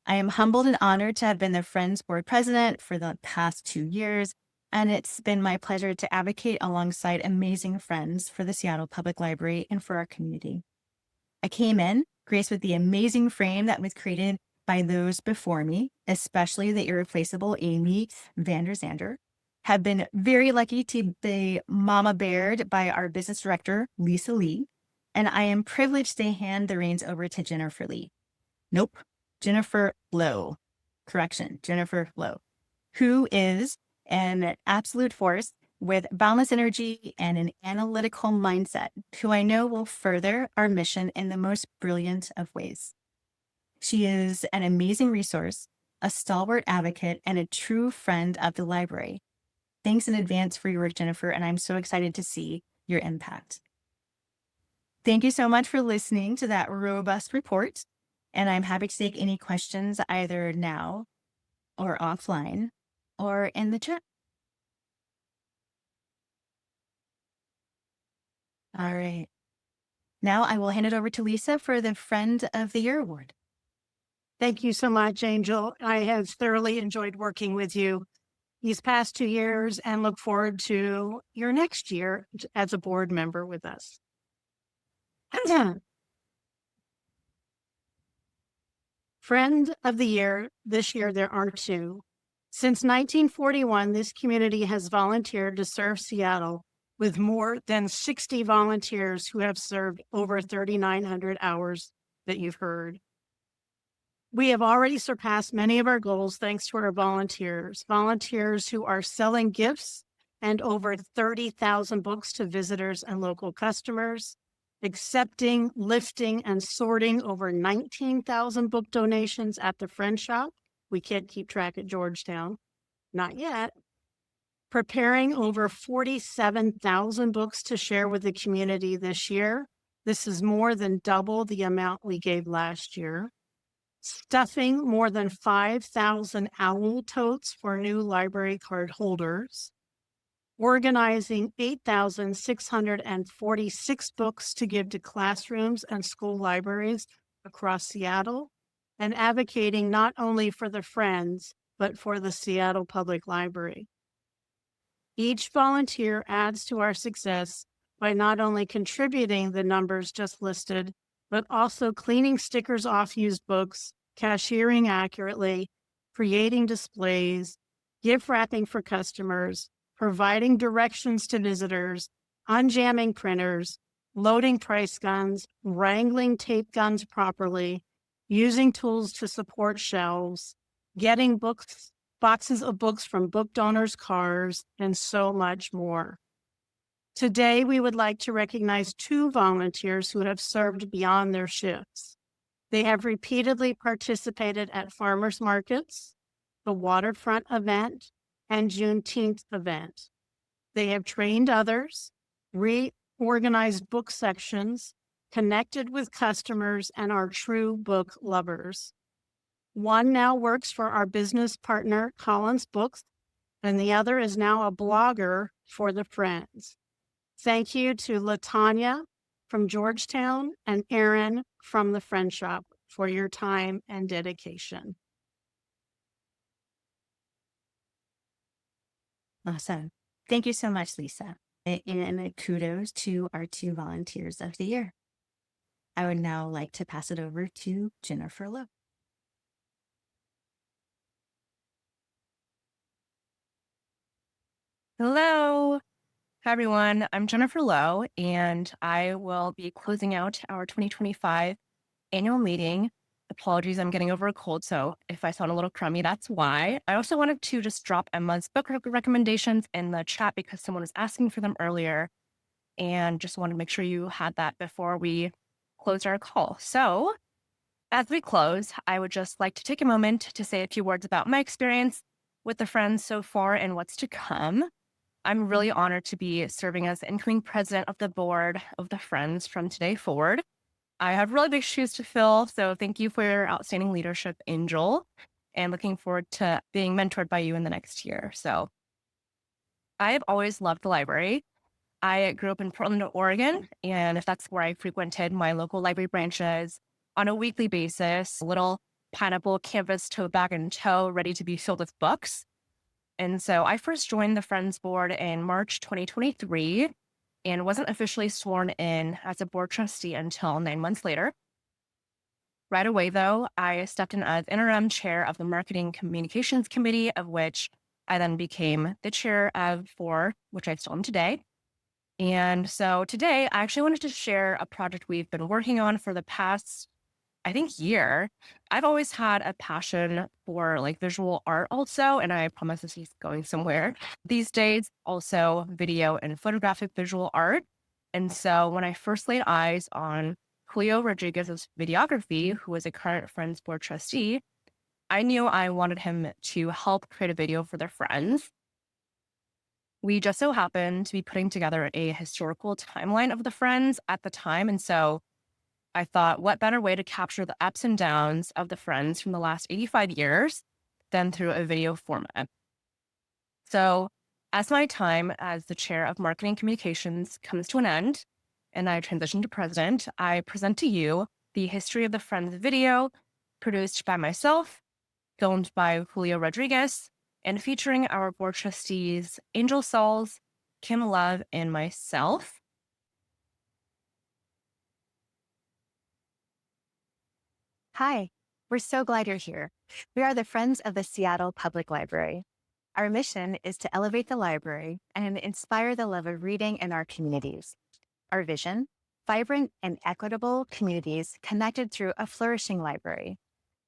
I am humbled and honored to have been the Friends Board President for the past 2 years, and it's been my pleasure to advocate alongside amazing friends for the Seattle Public Library and for our community. I came in graced with the amazing frame that was created by those before me, especially the irreplaceable Amy Vander Zander. Have been very lucky to be mama bared by our business director, Lisa Lee, and I am privileged to hand the reins over to Jennifer Lee. Nope. Jennifer Lowe, Jennifer Lowe, who is an absolute force with boundless energy and an analytical mindset, who I know will further our mission in the most brilliant of ways. She is an amazing resource, a stalwart advocate, and a true friend of the library. Thanks in advance for your work, Jennifer, and I'm so excited to see your impact. Thank you so much for listening to that robust report. And I'm happy to take any questions either now or offline or in the chat. All right. Now I will hand it over to Lisa for the Friend of the Year Award. Thank you so much, Angel. I have thoroughly enjoyed working with you these past 2 years and look forward to your next year as a board member with us. Friend of the Year, this year there are 2. Since 1941, this community has volunteered to serve Seattle with more than 60 volunteers who have served over 3,900 hours that you've heard. We have already surpassed many of our goals thanks to our volunteers who are selling gifts and over 30,000 books to visitors and local customers, accepting, lifting, and sorting over 19,000 book donations at the Friend Shop. We can't keep track at Georgetown. Not yet. Preparing over 47,000 books to share with the community this year. This is more than double the amount we gave last year. Stuffing more than 5,000 owl totes for new library card holders. Organizing 8,646 books to give to classrooms and school libraries across Seattle, and advocating not only for the Friends, but for the Seattle Public Library. Each volunteer adds to our success by not only contributing the numbers just listed, but also cleaning stickers off used books, cashiering accurately, creating displays, gift wrapping for customers, providing directions to visitors, unjamming printers, loading price guns, wrangling tape guns properly, using tools to support shelves, getting boxes of books from book donors' cars, and so much more. Today, we would like to recognize 2 volunteers who have served beyond their shifts. They have repeatedly participated at farmers markets, the waterfront event, and Juneteenth event. They have trained others, reorganized book sections, connected with customers, and are true book lovers. One now works for our business partner, Collins Books, and the other is now a blogger for the Friends. Thank you to LaTanya from Georgetown, and Aaron from the Friend Shop for your time and dedication. Awesome. Thank you so much, Lisa. And kudos to our 2 volunteers of the year. I would now like to pass it over to Jennifer Lowe. Hello, everyone. I'm Jennifer Lowe, and I will be closing out our 2025 annual meeting. Apologies, I'm getting over a cold, so if I sound a little crummy, that's why. I also wanted to just drop Emma's book recommendations in the chat because someone was asking for them earlier, and just wanted to make sure you had that before we closed our call. So, as we close, I would just like to take a moment to say a few words about my experience with the Friends so far and what's to come. I'm really honored to be serving as the incoming president of the board of the Friends from today forward. I have really big shoes to fill, so thank you for your outstanding leadership, Angel, and looking forward to being mentored by you in the next year. So I have always loved the library. I grew up in Portland, Oregon, and if that's where I frequented my local library branches on a weekly basis, a little pineapple canvas tote bag and tow ready to be filled with books. And so I first joined the Friends Board in March 2023 and wasn't officially sworn in as a board trustee until 9 months later. Right away, though, I stepped in as interim chair of the Marketing Communications Committee, of which I then became the chair of for which I still am today. And so today, I actually wanted to share a project we've been working on for the past, I think, year. I've always had a passion for like visual art also, and I promise this is going somewhere these days, also video and photographic visual art. And so when I first laid eyes on Julio Rodriguez's videography, who was a current Friends Board trustee, I knew I wanted him to help create a video for their friends. We just so happened to be putting together a historical timeline of the Friends at the time. And so I thought, what better way to capture the ups and downs of the Friends from the last 85 years than through a video format? So as my time as the chair of marketing communications comes to an end and I transition to president, I present to you the history of the Friends video produced by myself, filmed by Julio Rodriguez, and featuring our board trustees, Angel Sauls, Kim Love, and myself. Hi, we're so glad you're here. We are the Friends of the Seattle Public Library. Our mission is to elevate the library and inspire the love of reading in our communities. Our vision, vibrant and equitable communities connected through a flourishing library.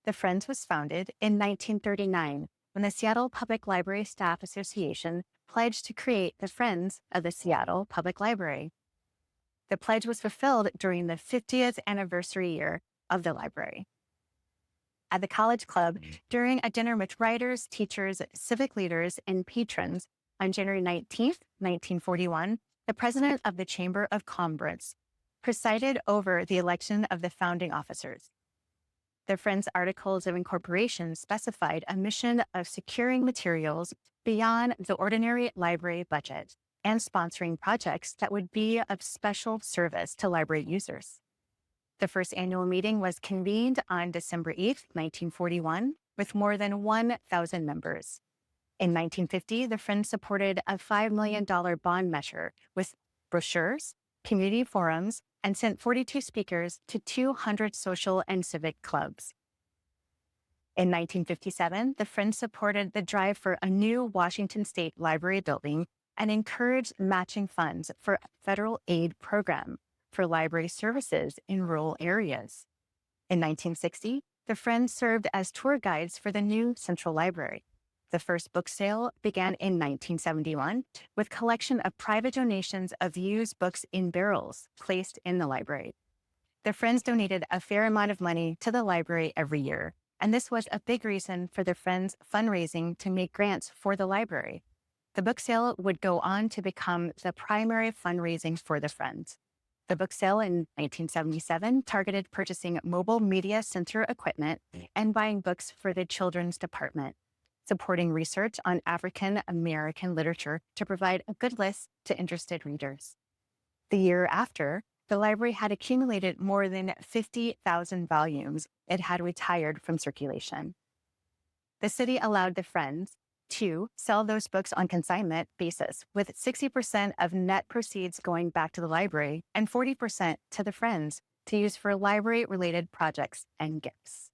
The Friends was founded in 1939 when the Seattle Public Library Staff Association pledged to create the Friends of the Seattle Public Library. The pledge was fulfilled during the 50th anniversary year of the library. At the College Club, during a dinner with writers, teachers, civic leaders, and patrons on January 19th, 1941, the president of the Chamber of Commerce presided over the election of the founding officers. The Friends' Articles of Incorporation specified a mission of securing materials beyond the ordinary library budget and sponsoring projects that would be of special service to library users. The first annual meeting was convened on December 8th, 1941, with more than 1,000 members. In 1950, the Friends supported a $5 million bond measure with brochures, community forums, and sent 42 speakers to 200 social and civic clubs. In 1957, the Friends supported the drive for a new Washington State Library building and encouraged matching funds for a federal aid program for library services in rural areas. In 1960, the Friends served as tour guides for the new Central Library. The first book sale began in 1971 with collection of private donations of used books in barrels placed in the library. The Friends donated a fair amount of money to the library every year, and this was a big reason for the Friends fundraising to make grants for the library. The book sale would go on to become the primary fundraising for the Friends. The book sale in 1977 targeted purchasing mobile media center equipment and buying books for the children's department, supporting research on African American literature to provide a good list to interested readers. The year after, The library had accumulated more than 50,000 volumes it had retired from circulation. The city allowed the Friends to sell those books on consignment basis, with 60% of net proceeds going back to the library and 40% to the Friends to use for library-related projects and gifts.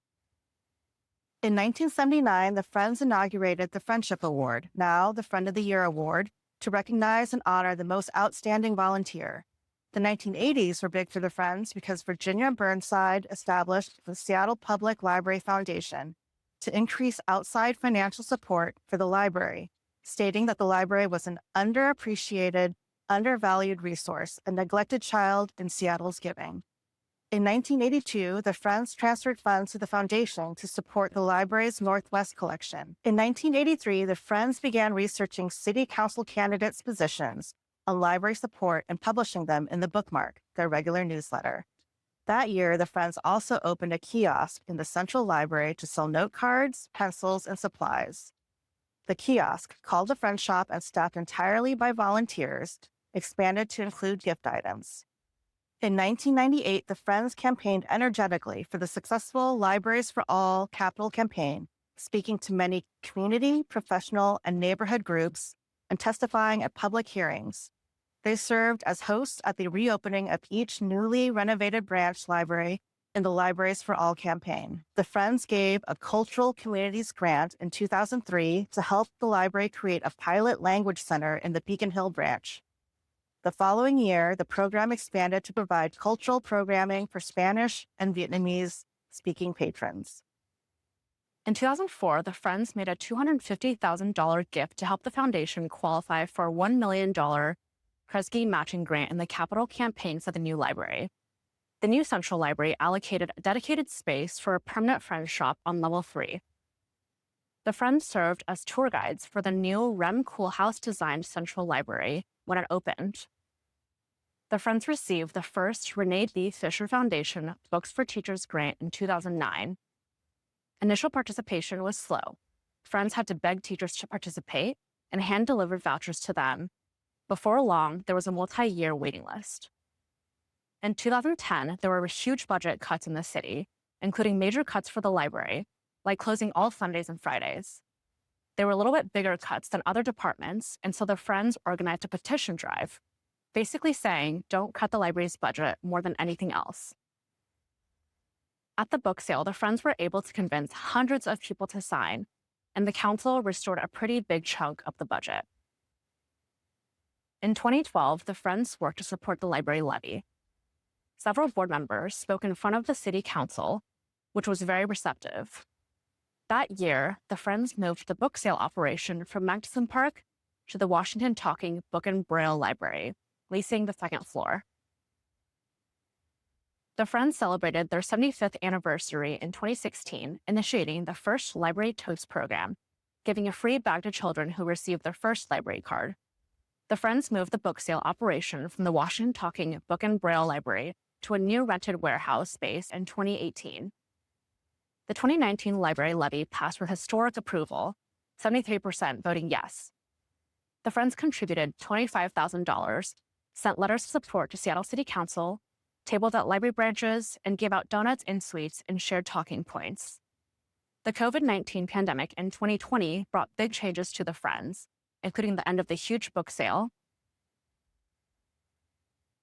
In 1979, the Friends inaugurated the Friendship Award, now the Friend of the Year Award, to recognize and honor the most outstanding volunteer. The 1980s were big for the Friends because Virginia Burnside established the Seattle Public Library Foundation to increase outside financial support for the library, stating that the library was an underappreciated, undervalued resource, a neglected child in Seattle's giving. In 1982, the Friends transferred funds to the foundation to support the library's Northwest collection. In 1983, the Friends began researching city council candidates' positions on library support and publishing them in the Bookmark, their regular newsletter. That year, the Friends also opened a kiosk in the Central Library to sell note cards, pencils, and supplies. The kiosk, called the Friends Shop and staffed entirely by volunteers, expanded to include gift items. In 1998, the Friends campaigned energetically for the successful Libraries for All capital campaign, speaking to many community, professional, and neighborhood groups and testifying at public hearings. They served as hosts at the reopening of each newly renovated branch library in the Libraries for All campaign. The Friends gave a Cultural Communities grant in 2003 to help the library create a pilot language center in the Beacon Hill branch. The following year, the program expanded to provide cultural programming for Spanish and Vietnamese-speaking patrons. In 2004, the Friends made a $250,000 gift to help the foundation qualify for a $1 million Kresge matching grant in the capital campaign for the new library. The new Central Library allocated a dedicated space for a permanent Friends shop on level 3. The Friends served as tour guides for the new Rem Koolhaas-designed Central Library when it opened. The Friends received the first Renee B. Fisher Foundation Books for Teachers grant in 2009. Initial participation was slow. Friends had to beg teachers to participate and hand-delivered vouchers to them. Before long, there was a multi-year waiting list. In 2010, there were huge budget cuts in the city, including major cuts for the library, like closing all Sundays and Fridays. They were a little bit bigger cuts than other departments, and so the Friends organized a petition drive, basically saying, don't cut the library's budget more than anything else. At the book sale, the Friends were able to convince hundreds of people to sign, and the council restored a pretty big chunk of the budget. In 2012, the Friends worked to support the library levy. Several board members spoke in front of the city council, which was very receptive. That year, the Friends moved the book sale operation from Magnuson Park to the Washington Talking Book and Braille Library, leasing the second floor. The Friends celebrated their 75th anniversary in 2016, initiating the first Library Toast program, giving a free bag to children who received their first library card. The Friends moved the book sale operation from the Washington Talking Book and Braille Library to a new rented warehouse space in 2018. The 2019 library levy passed with historic approval, 73% voting yes. The Friends contributed $25,000, sent letters of support to Seattle City Council, tabled at library branches, and gave out donuts and sweets and shared talking points. The COVID-19 pandemic in 2020 brought big changes to the Friends, including the end of the huge book sale.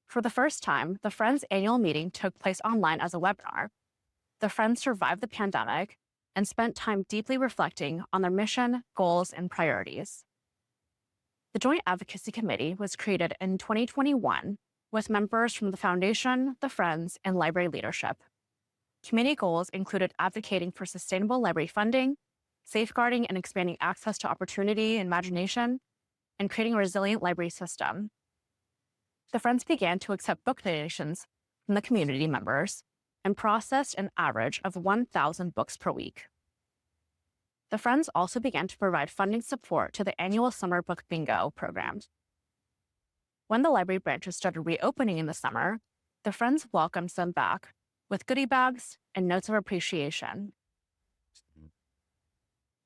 For the first time, the Friends annual meeting took place online as a webinar. The Friends survived the pandemic and spent time deeply reflecting on their mission, goals, and priorities. The Joint Advocacy Committee was created in 2021 with members from the Foundation, the Friends, and library leadership. Committee goals included advocating for sustainable library funding, safeguarding and expanding access to opportunity and imagination, and creating a resilient library system. The Friends began to accept book donations from the community members and processed an average of 1,000 books per week. The Friends also began to provide funding support to the annual Summer Book Bingo program. When the library branches started reopening in the summer, the Friends welcomed them back with goodie bags and notes of appreciation.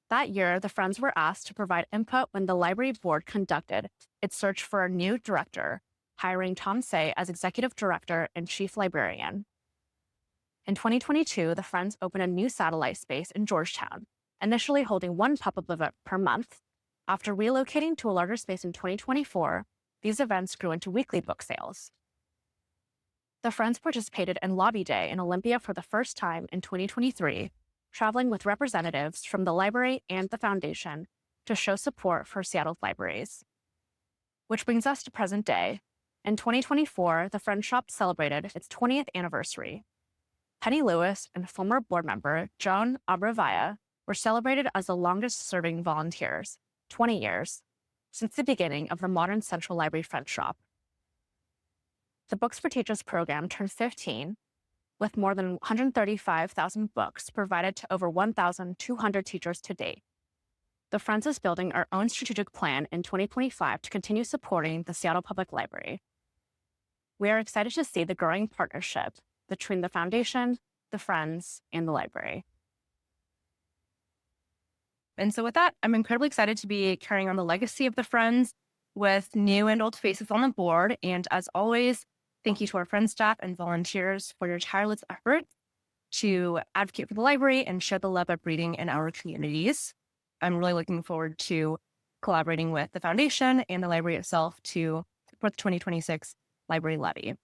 That year, the Friends were asked to provide input when the library board conducted its search for a new director, hiring Tom Say as Executive Director and Chief Librarian. In 2022, the Friends opened a new satellite space in Georgetown, initially holding one pop-up event per month. After relocating to a larger space in 2024, these events grew into weekly book sales. The Friends participated in Lobby Day in Olympia for the first time in 2023, traveling with representatives from the library and the foundation to show support for Seattle's libraries. Which brings us to present day. In 2024, the Friends Shop celebrated its 20th anniversary. Penny Lewis and former board member Joan Abravaya were celebrated as the longest-serving volunteers, 20 years, since the beginning of the modern Central Library Friends Shop. The Books for Teachers program turned 15, with more than 135,000 books provided to over 1,200 teachers to date. The Friends is building our own strategic plan in 2025 to continue supporting the Seattle Public Library. We are excited to see the growing partnership between the foundation, the Friends, and the library. And so with that, I'm incredibly excited to be carrying on the legacy of the Friends with new and old faces on the board. And as always, thank you to our Friends staff and volunteers for your tireless efforts to advocate for the library and share the love of reading in our communities. I'm really looking forward to collaborating with the foundation and the library itself to support the 2026 library levy.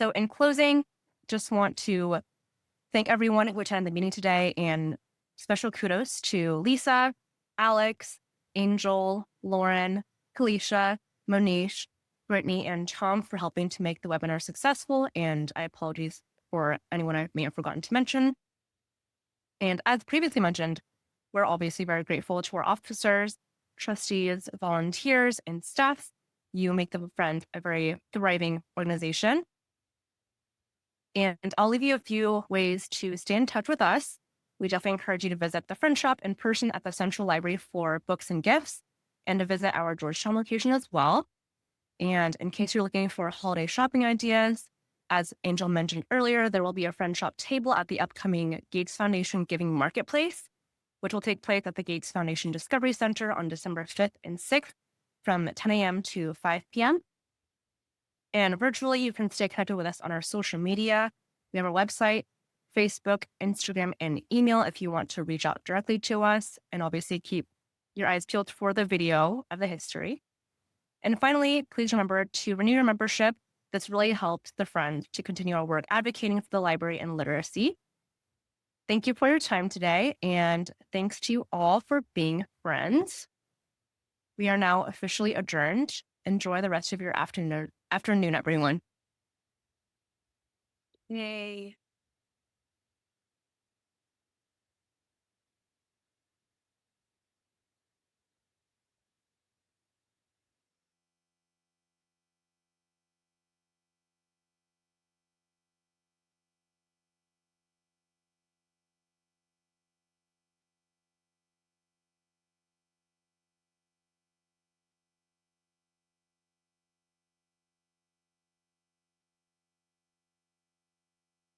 So in closing, just want to thank everyone who attended the meeting today, and special kudos to Lisa, Alex, Angel, Lauren, Kalisha, Monish, Brittany, and Tom for helping to make the webinar successful, and I apologize for anyone I may have forgotten to mention. And as previously mentioned, we're obviously very grateful to our officers, trustees, volunteers, and staff. You make the Friends a very thriving organization. And I'll leave you a few ways to stay in touch with us. We definitely encourage you to visit the Friends Shop in person at the Central Library for books and gifts, and to visit our Georgetown location as well. And in case you're looking for holiday shopping ideas, as Angel mentioned earlier, there will be a Friends Shop table at the upcoming Gates Foundation Giving Marketplace, which will take place at the Gates Foundation Discovery Center on December 5th and 6th from 10 a.m. to 5 p.m. And virtually, you can stay connected with us on our social media. We have our website, Facebook, Instagram, and email if you want to reach out directly to us. And obviously, keep your eyes peeled for the video of the history. And finally, please remember to renew your membership. This really helps the Friends to continue our work advocating for the library and literacy. Thank you for your time today, and thanks to you all for being friends. We are now officially adjourned. Enjoy the rest of your afternoon, everyone. Yay.